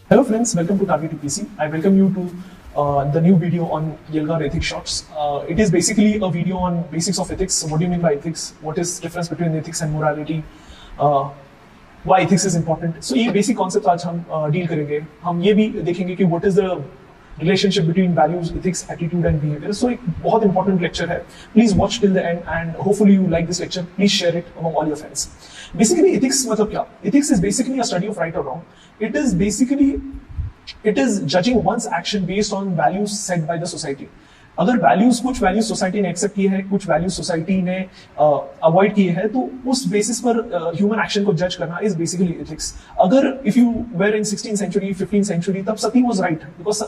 Hello friends, welcome to Target UPC. I welcome you to the new video on Yelgar Ethics Shorts. It is basically a video on basics of ethics. What do you mean by ethics? What is difference between ethics and morality? Why ethics is important? So ये basic concepts आज हम deal करेंगे. हम ये भी देखेंगे कि what is the relationship between values, ethics, attitude and behavior. So एक बहुत important lecture है. Please watch till the end and hopefully you like this lecture. Please share it among all your friends. Basically ethics मतलब क्या? Ethics is basically a study of right or wrong. It is judging one's action based on values set by the society. अगर values कुछ values society ने accept किए हैं, कुछ values society ने avoid किए हैं, तो उस basis पर human action को judge करना is basically ethics. अगर if you were in 16th century, 15th century, तब sati was right because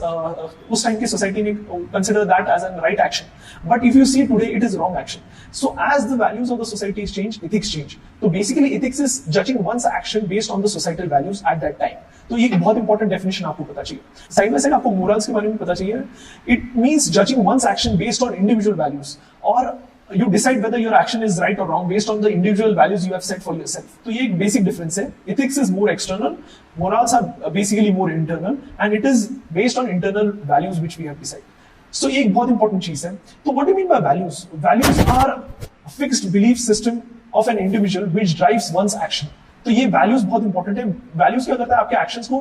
उस time की society ने consider that as a right action. But if you see today, it is wrong action. So as the values of the society change, ethics change. So basically ethics is judging one's action based on the societal values at that time. तो ये एक बहुत important definition आपको पता चाहिए. Side by side आपको morals के बारे में पता चाहिए. It means judging one's action based on individual values और you decide whether your action is right or wrong based on the individual values you have set for yourself. तो ये एक basic difference है. Ethics is more external, morals are basically more internal, and it is based on internal values which we have decided. So ये एक बहुत important चीज है. तो what do you mean by values? Values are a fixed belief system of an individual which drives one's action. तो ये values बहुत important है. वैल्यूज क्या करता है? आपके एक्शंस को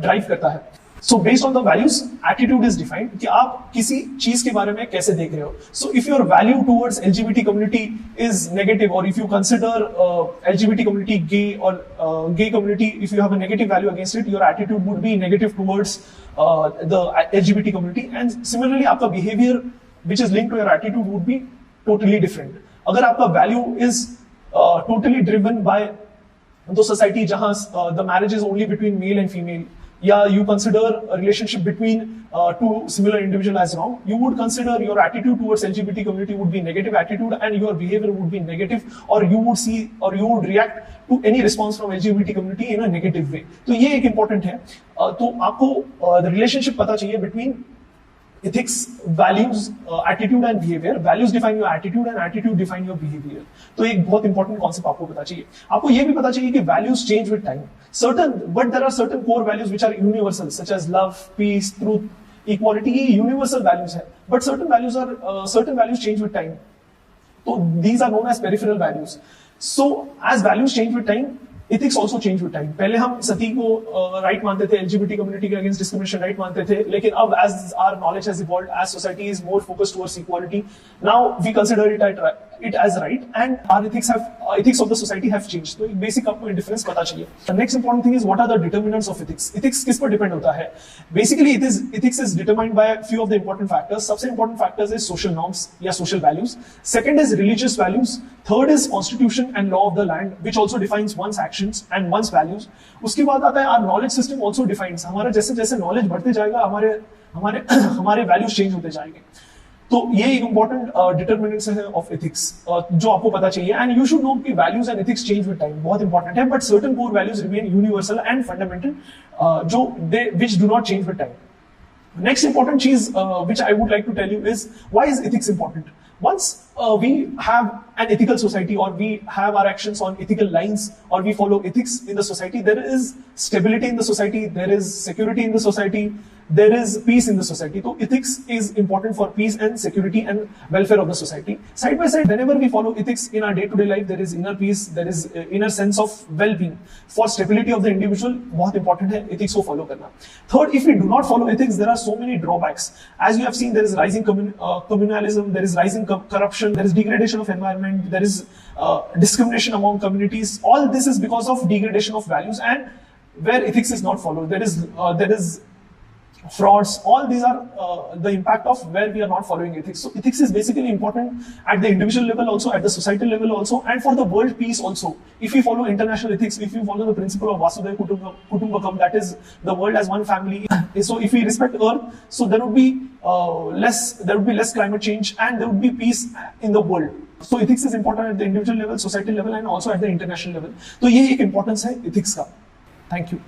ड्राइव करता है. So based on the values attitude is defined कि आप किसी चीज के बारे में कैसे देख रहे हो. So if your value towards LGBT community is negative और if you consider LGBT community gay और gay community, if you have a negative value against it, your attitude would be negative towards the LGBT community. And similarly आपका behaviour which is linked to your attitude would be totally different. अगर आपका value is totally driven by the society जहां the marriage is only between male and female, या you consider a relationship between two similar individuals as wrong, you would consider your attitude towards LGBT community would be negative attitude and your behavior would be negative, or you would see or you would react to any response from LGBT community in a negative way. तो ये एक important है. तो आपको the relationship पता चाहिए between ethics, values, attitude and behavior. Values define your attitude and attitude define your behavior. तो एक बहुत इंपॉर्टेंट कॉन्सेप्ट आपको पता चाहिए. आपको ये भी पता चाहिए कि values change with time. But there are certain core values which are universal, such as love, peace, truth, equality. ये universal values है. But certain values change with time. So these are known as peripheral values. So as values change with time, ethics also change with time. पहले हम सती को right मानते थे, LGBT community के against discrimination right मानते थे, लेकिन अब as our knowledge has evolved, as society is more focused towards equality, now we consider it as right, and our ethics of the society have changed. तो एक basic आपको difference पता चाहिए. The next important thing is what are the determinants of ethics? Ethics किस पर depend होता है? Basically, ethics is determined by a few of the important factors. सबसे important factors is social norms या social values. Second is religious values. Third is constitution and law of the land, which also defines one's actions and one's values. उसके बाद आता है our knowledge system also defines. हमारा जैसे जैसे knowledge बढ़ते जाएगा, हमारे values change होते जाएंगे. तो ये एक इंपॉर्टेंट डिटरमिनेंट्स है ऑफ एथिक्स जो आपको पता चाहिए. एंड यू शुड नो कि values and ethics change with time, बहुत इंपॉर्टेंट है. But certain core values remain universal and fundamental जो they which do not change with time. Next important cheese which I would like to tell you is why is ethics important? Once we have an ethical society or we have our actions on ethical lines or we follow ethics in the society, there is stability in the society, there is security in the society, there is peace in the society. So ethics is important for peace and security and welfare of the society. Side by side, whenever we follow ethics in our day-to-day life, there is inner peace, there is inner sense of well-being. For stability of the individual, बहुत important है ethics को follow करना. Third, if we do not follow ethics, there are so many drawbacks. As you have seen, there is rising communalism, there is rising corruption, there is degradation of environment, there is discrimination among communities. All this is because of degradation of values and where ethics is not followed. There is frauds. All these are the impact of where we are not following ethics. So ethics is basically important at the individual level also, at the societal level also, and for the world peace also. If we follow international ethics, if we follow the principle of Vasudhaiva Kutumbakam, that is the world as one family. So if we respect Earth, so there would be less climate change and there would be peace in the world. So ethics is important at the individual level, societal level, and also at the international level. तो ये एक importance है ethics का. Thank you.